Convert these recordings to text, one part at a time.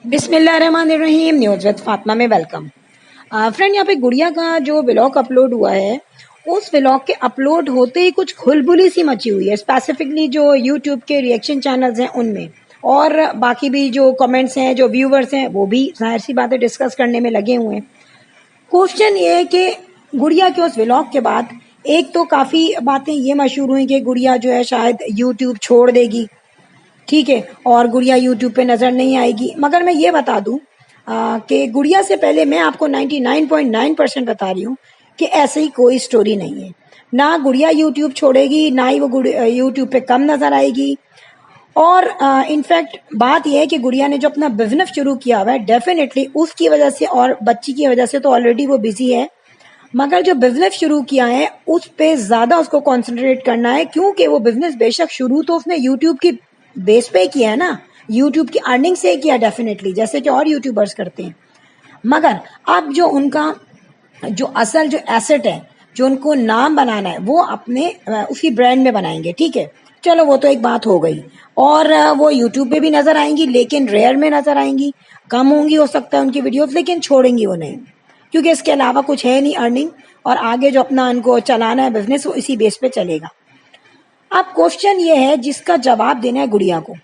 बिस्मिल्लाहिर्रहमानिर्रहीम। News with Fatima में welcome. Friend, यहाँ पे गुड़िया का जो व्लॉग अपलोड हुआ है, उस व्लॉग के अपलोड होते ही कुछ खुलबुली सी मची हुई है, स्पेसिफिकली जो यूट्यूब के रिएक्शन चैनल्स हैं उनमें, और बाकी भी जो कमेंट्स हैं, जो व्यूवर्स हैं, वो भी जाहिर सी बातें डिस्कस करने में लगे हुए हैं। क्वेश्चन ये है कि गुड़िया के उस व्लॉग के बाद एक तो काफ़ी बातें ये मशहूर हुई कि गुड़िया जो है शायद यूट्यूब छोड़ देगी, ठीक है, और गुड़िया यूट्यूब पे नज़र नहीं आएगी। मगर मैं ये बता दूं कि गुड़िया से पहले मैं आपको 99.9% बता रही हूँ कि ऐसी कोई स्टोरी नहीं है। ना गुड़िया यूट्यूब छोड़ेगी, ना ही वो यूट्यूब पे कम नज़र आएगी। और इनफैक्ट बात यह है कि गुड़िया ने जो अपना बिजनेस शुरू किया हुआ है, डेफिनेटली उसकी वजह से और बच्ची की वजह से तो ऑलरेडी वो बिजी है, मगर जो बिजनेस शुरू किया है उस पे ज़्यादा उसको कॉन्सेंट्रेट करना है, क्योंकि वो बिजनेस बेशक शुरू तो उसने यूट्यूब की बेस पे किया है ना, यूट्यूब की अर्निंग से किया डेफिनेटली, जैसे कि और यूट्यूबर्स करते हैं। मगर अब जो उनका जो असल जो एसेट है, जो उनको नाम बनाना है, वो अपने उसी ब्रांड में बनाएंगे, ठीक है। चलो वो तो एक बात हो गई। और वो यूट्यूब पे भी नजर आएंगी, लेकिन रेयर में नजर आएंगी, कम होंगी हो सकता है उनकी वीडियोस, लेकिन छोड़ेंगी वो नहीं, क्योंकि इसके अलावा कुछ है नहीं अर्निंग, और आगे जो अपना उनको चलाना है बिजनेस वो इसी बेस पे चलेगा। अब क्वेश्चन ये है जिसका जवाब देना है गुड़िया को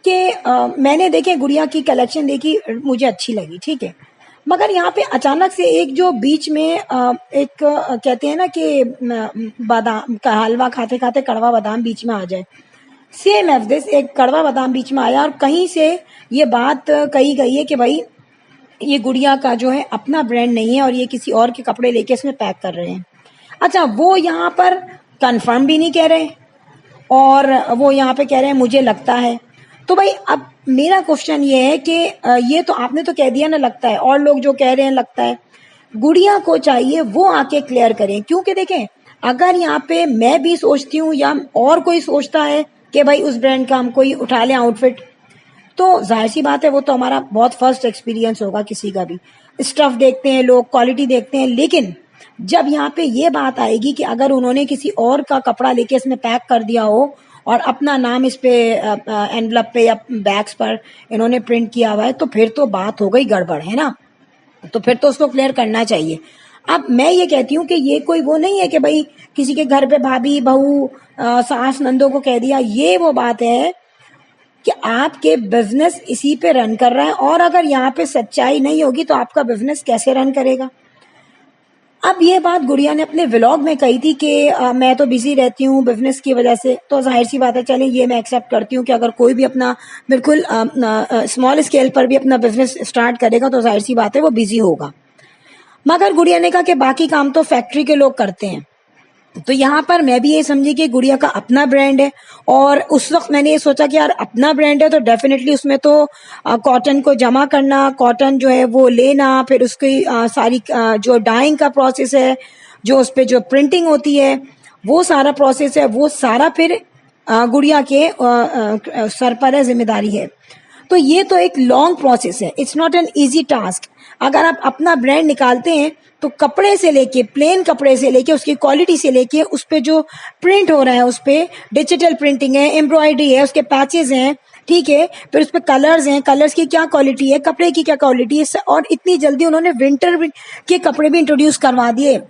कि मैंने देखे गुड़िया की कलेक्शन देखी, मुझे अच्छी लगी, ठीक है। मगर यहाँ पे अचानक से एक जो बीच में एक कहते हैं ना कि बादाम का हलवा खाते खाते कड़वा बादाम बीच में आ जाए, सेम एज दिस एक कड़वा बादाम बीच में आया, और कहीं से ये बात कही गई है कि भाई ये गुड़िया का जो है अपना ब्रांड नहीं है और ये किसी और के कपड़े लेके इसमें पैक कर रहे हैं। अच्छा, वो यहाँ पर कंफर्म भी नहीं कह रहे, और वो यहाँ पे कह रहे हैं मुझे लगता है। तो भाई अब मेरा क्वेश्चन ये है कि ये तो आपने तो कह दिया ना लगता है, और लोग जो कह रहे हैं लगता है, गुड़िया को चाहिए वो आके क्लियर करें। क्योंकि देखें, अगर यहाँ पे मैं भी सोचती हूँ या और कोई सोचता है कि भाई उस ब्रांड का हम कोई उठा लें आउटफिट, तो जाहिर सी बात है वो तो हमारा बहुत फर्स्ट एक्सपीरियंस होगा, किसी का भी स्टफ देखते हैं लोग, क्वालिटी देखते हैं। लेकिन जब यहाँ पे ये बात आएगी कि अगर उन्होंने किसी और का कपड़ा लेके इसमें पैक कर दिया हो और अपना नाम इस पे एनवलप पे या बैग्स पर इन्होंने प्रिंट किया हुआ है, तो फिर तो बात हो गई गड़बड़, है ना। तो फिर तो उसको क्लियर करना चाहिए। अब मैं ये कहती हूँ कि ये कोई वो नहीं है कि भाई किसी के घर पे भाभी बहू सास नंदों को कह दिया, ये वो बात है कि आपके बिजनेस इसी पे रन कर रहा है, और अगर यहाँ पे सच्चाई नहीं होगी तो आपका बिजनेस कैसे रन करेगा। अब ये बात गुड़िया ने अपने व्लॉग में कही थी कि मैं तो बिजी रहती हूँ बिजनेस की वजह से, तो जाहिर सी बात है, चलिए ये मैं एक्सेप्ट करती हूँ कि अगर कोई भी अपना बिल्कुल स्मॉल स्केल पर भी अपना बिजनेस स्टार्ट करेगा तो जाहिर सी बात है वो बिजी होगा। मगर गुड़िया ने कहा कि बाकी काम तो फैक्ट्री के लोग करते हैं, तो यहाँ पर मैं भी ये समझी कि गुड़िया का अपना ब्रांड है, और उस वक्त मैंने ये सोचा कि यार अपना ब्रांड है तो डेफिनेटली उसमें तो कॉटन को जमा करना, कॉटन जो है वो लेना, फिर उसकी सारी जो डाइंग का प्रोसेस है, जो उस पर जो प्रिंटिंग होती है, वो सारा प्रोसेस है, वो सारा फिर गुड़िया के सर पर है, जिम्मेदारी है। तो ये तो एक लॉन्ग प्रोसेस है, it's not an easy task. अगर आप अपना ब्रांड निकालते हैं तो कपड़े से लेके, प्लेन कपड़े से लेके, उसकी क्वालिटी से लेके, उस पे जो प्रिंट हो रहा है, उस पे डिजिटल प्रिंटिंग है, एम्ब्रॉयडरी है, उसके पैचेस हैं, ठीक है, फिर उस पे कलर्स हैं, कलर्स की क्या क्वालिटी है, कपड़े की क्या क्वालिटी है, और इतनी जल्दी उन्होंने विंटर के कपड़े भी इंट्रोड्यूस करवा दिए,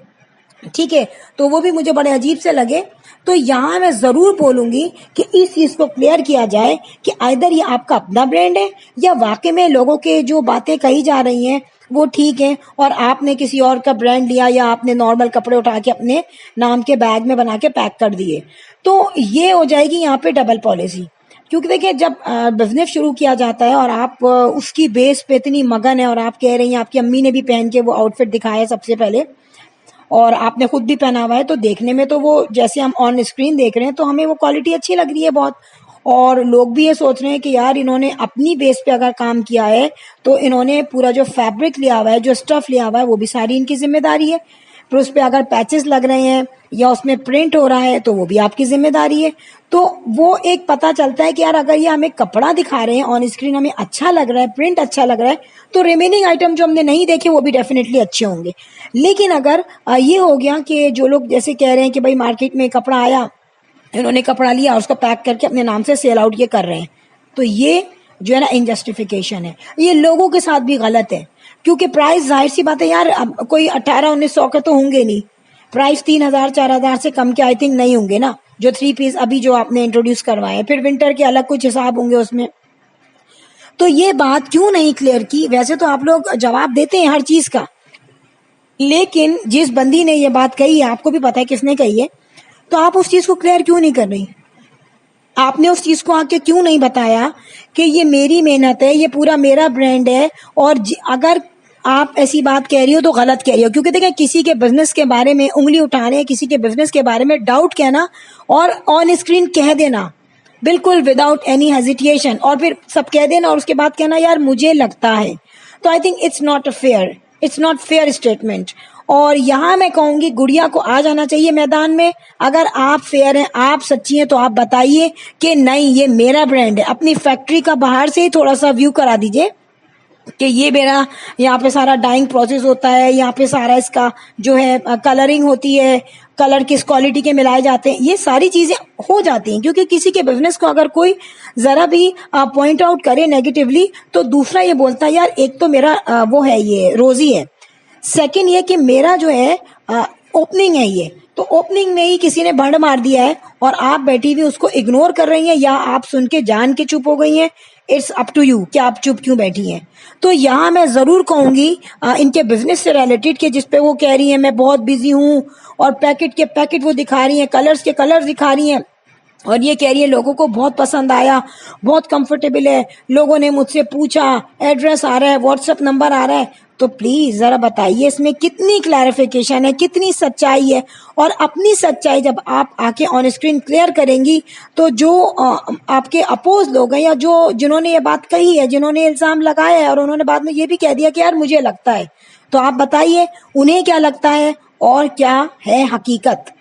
ठीक है। तो वो भी मुझे बड़े अजीब से लगे। तो यहाँ मैं जरूर बोलूंगी कि इस चीज को क्लियर किया जाए कि आइदर ये आपका अपना ब्रांड है या वाकई में लोगों के जो बातें कही जा रही हैं वो ठीक है, और आपने किसी और का ब्रांड लिया या आपने नॉर्मल कपड़े उठा के अपने नाम के बैग में बना के पैक कर दिए, तो ये हो जाएगी यहाँ पे डबल पॉलिसी। क्योंकि देखिए, जब बिजनेस शुरू किया जाता है और आप उसकी बेस पे इतनी मगन है, और आप कह रही हैं आपकी अम्मी ने भी पहन के वो आउटफिट दिखाया है सबसे पहले, और आपने खुद भी पहना हुआ है, तो देखने में तो वो जैसे हम ऑन स्क्रीन देख रहे हैं तो हमें वो क्वालिटी अच्छी लग रही है बहुत, और लोग भी ये सोच रहे हैं कि यार इन्होंने अपनी बेस पे अगर काम किया है तो इन्होंने पूरा जो फैब्रिक लिया हुआ है, जो स्टफ लिया हुआ है, वो भी सारी इनकी जिम्मेदारी है। फिर उस पर अगर पैचेस लग रहे हैं या उसमें प्रिंट हो रहा है तो वो भी आपकी जिम्मेदारी है। तो वो एक पता चलता है कि यार अगर ये हमें कपड़ा दिखा रहे हैं ऑन स्क्रीन, हमें अच्छा लग रहा है, प्रिंट अच्छा लग रहा है, तो रिमेनिंग आइटम जो हमने नहीं देखे वो भी डेफिनेटली अच्छे होंगे। लेकिन अगर ये हो गया कि जो लोग जैसे कह रहे हैं कि भाई मार्केट में कपड़ा आया, इन्होंने कपड़ा लिया और उसको पैक करके अपने नाम से सेल आउट ये कर रहे हैं, तो ये जो है ना इनजस्टिफिकेशन है। ये लोगों के साथ भी गलत है, क्योंकि प्राइस जाहिर सी बात है यार, अब कोई 1800-1900 के तो होंगे नहीं, प्राइस 3000-4000 से कम के आई थिंक नहीं होंगे ना, जो 3 पीस अभी जो आपने इंट्रोड्यूस करवाए। फिर विंटर के अलग कुछ हिसाब होंगे उसमें। तो ये बात क्यों नहीं क्लियर की? वैसे तो आप लोग जवाब देते हैं हर चीज का, लेकिन जिस बंदी ने ये बात कही है, आपको भी पता है किसने कही है, तो आप उस चीज को क्लियर क्यों नहीं कर रही? आपने उस चीज को आके क्यों नहीं बताया कि ये मेरी मेहनत है, ये पूरा मेरा ब्रांड है, और अगर आप ऐसी बात कह रही हो तो गलत कह रही हो। क्योंकि देखें, किसी के बिजनेस के बारे में उंगली उठाने, किसी के बिजनेस के बारे में डाउट कहना और ऑन स्क्रीन कह देना बिल्कुल विदाउट एनी हेजिटेशन, और फिर सब कह देना और उसके बाद कहना यार मुझे लगता है, तो I think it's not fair, it's not fair statement. और यहाँ मैं कहूंगी गुड़िया को आ जाना चाहिए मैदान में। अगर आप फेयर हैं, आप सच्ची हैं, तो आप बताइए कि नहीं ये मेरा ब्रांड है। अपनी फैक्ट्री का बाहर से ही थोड़ा सा व्यू करा दीजिए कि ये मेरा, यहाँ पे सारा डाइंग प्रोसेस होता है, यहाँ पे सारा इसका जो है कलरिंग होती है, कलर किस क्वालिटी के मिलाए जाते हैं, ये सारी चीजें हो जाती हैं। क्योंकि किसी के बिजनेस को अगर कोई जरा भी पॉइंट आउट करे नेगेटिवली, तो दूसरा ये बोलता है यार एक तो मेरा वो है, ये रोजी है, सेकंड ये कि मेरा जो है ओपनिंग है, ये तो ओपनिंग में ही किसी ने भंड मार दिया है और आप बैठी हुई उसको इग्नोर कर रही हैं, या आप सुन के जान के चुप हो गई हैं। इट्स अप टू यू कि आप चुप क्यों बैठी हैं। तो यहाँ मैं जरूर कहूंगी इनके बिजनेस से रिलेटेड के, जिसपे वो कह रही हैं मैं बहुत बिजी हूँ, और पैकेट के पैकेट वो दिखा रही हैं, कलर्स के कलर्स दिखा रही हैं, और ये कह रही है लोगों को बहुत पसंद आया, बहुत कंफर्टेबल है, लोगों ने मुझसे पूछा, एड्रेस आ रहा है, व्हाट्सएप नंबर आ रहा है। तो प्लीज जरा बताइए इसमें कितनी क्लैरिफिकेशन है, कितनी सच्चाई है। और अपनी सच्चाई जब आप आके ऑन स्क्रीन क्लियर करेंगी, तो जो आपके अपोज लोग हैं, या जो जिन्होंने ये बात कही है, जिन्होंने इल्जाम लगाया है, और उन्होंने बाद में ये भी कह दिया कि यार मुझे लगता है, तो आप बताइए उन्हें क्या लगता है और क्या है हकीकत।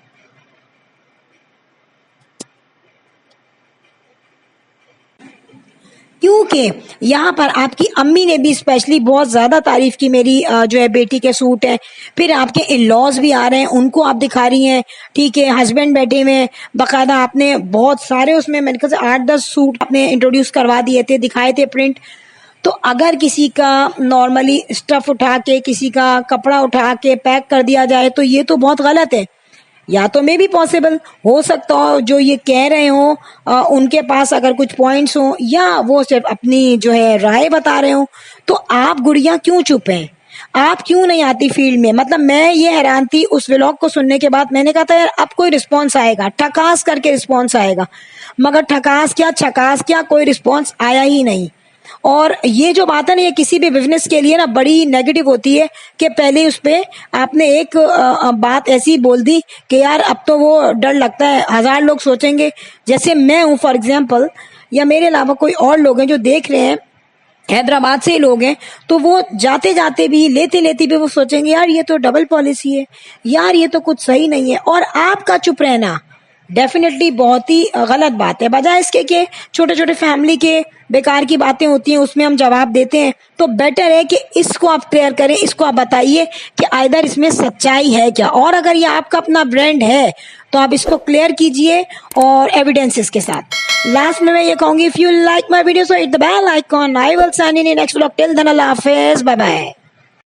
क्योंकि यहाँ पर आपकी अम्मी ने भी स्पेशली बहुत ज्यादा तारीफ की मेरी जो है बेटी के सूट है। फिर आपके इन लॉज भी आ रहे हैं, उनको आप दिखा रही हैं, ठीक है, हस्बैंड बैठे हुए, बाकायदा आपने बहुत सारे उसमें मेरे ख्याल से 8-10 सूट आपने इंट्रोड्यूस करवा दिए थे, दिखाए थे प्रिंट। तो अगर किसी का नॉर्मली स्टफ उठा के, किसी का कपड़ा उठा के पैक कर दिया जाए, तो ये तो बहुत गलत है। या तो मे भी पॉसिबल हो सकता हो जो ये कह रहे हो उनके पास अगर कुछ पॉइंट्स हो, या वो सिर्फ अपनी जो है राय बता रहे हो। तो आप गुड़िया क्यों चुप हैं? आप क्यों नहीं आती फील्ड में? मतलब मैं ये हैरान थी उस व्लॉग को सुनने के बाद, मैंने कहा था यार अब कोई रिस्पॉन्स आएगा, ठकास करके रिस्पॉन्स आएगा, मगर ठकास क्या छकास क्या, कोई रिस्पॉन्स आया ही नहीं। और ये जो बात है ना, ये किसी भी बिजनेस के लिए ना बड़ी नेगेटिव होती है कि पहले उस पे आपने एक बात ऐसी बोल दी कि यार अब तो वो डर लगता है, 1000 लोग सोचेंगे। जैसे मैं हूँ फॉर एग्जाम्पल, या मेरे अलावा कोई और लोग हैं जो देख रहे हैं, हैदराबाद से ही लोग हैं, तो वो जाते जाते भी, लेते लेते भी वो सोचेंगे यार ये तो डबल पॉलिसी है, यार ये तो कुछ सही नहीं है। और आपका चुप रहना डेफिनेटली बहुत ही गलत बात है। बजाय इसके कि छोटे छोटे फैमिली के बेकार की बातें होती हैं उसमें हम जवाब देते हैं, तो बेटर है कि इसको आप क्लियर करें, इसको आप बताइए कि आइदर इसमें सच्चाई है क्या, और अगर ये आपका अपना ब्रांड है तो आप इसको क्लियर कीजिए और एविडेंसेस के साथ। लास्ट में मैं ये कहूंगी, if you like my video so hit the bell icon. I will sign in next vlog. Till then अल्लाह हाफिज, बाय बाय।